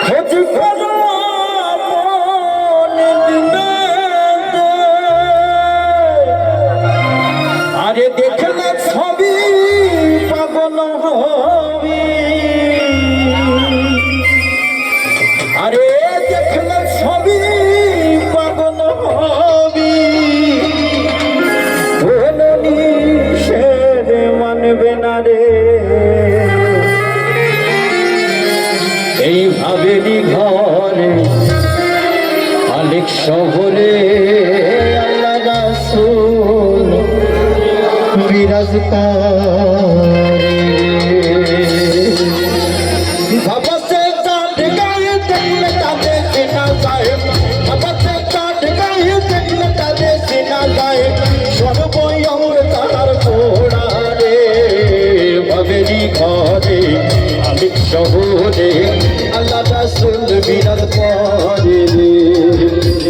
খোঁজ করো মনে দিবে আরে দেখলে ছবি পাগল হবি আরে দেখলে ছবি পাগল হবি বলনি সে মানবে না রে এইভাবে ঘরে আলেক শহরে আল্লাহ রাসূল বিরাজ করে ভাবতে চাঁদ গায়ে দেখলে তাদের চেনা যায় ভাবতে চাঁদ গায়ে দেখলে তাদের চেনা যায় সর্বয়ঙ্গ তার ঘোড়া রে ভাবেরি ঘরে আলেক শহরে আল্লাহ রাসূল বিরাজ করে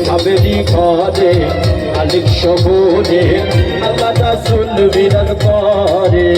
ভাবেরি ঘরে আলেক শহরে আল্লাহ রাসূল বিরাজ করে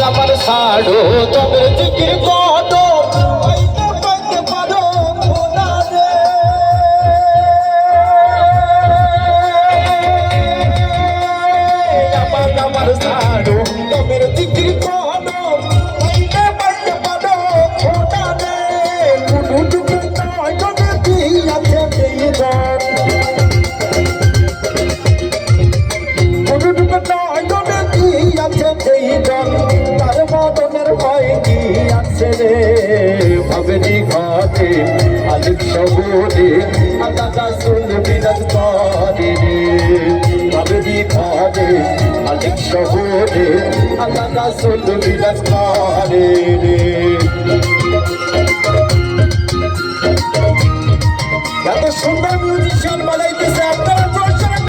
আমার সাড়ো তবে জিকির করো পাইতে পাইতে পারো খোদা রে আমার সাড়ো তবে জিকির করো পাইতে পাইতে পারো খোদা রে কুটুটুকু নয় তবে কি আছে এই গান কুটুটুকু নয় তবে কি আছে এই গান মদনের ভয় কি আছে রে ভাবেরি ঘরে আলেক শহরে আল্লাহ রাসূল বিরাজ করে রে ভাবেরি ঘরে আলেক শহরে আল্লাহ রাসূল বিরাজ করে রে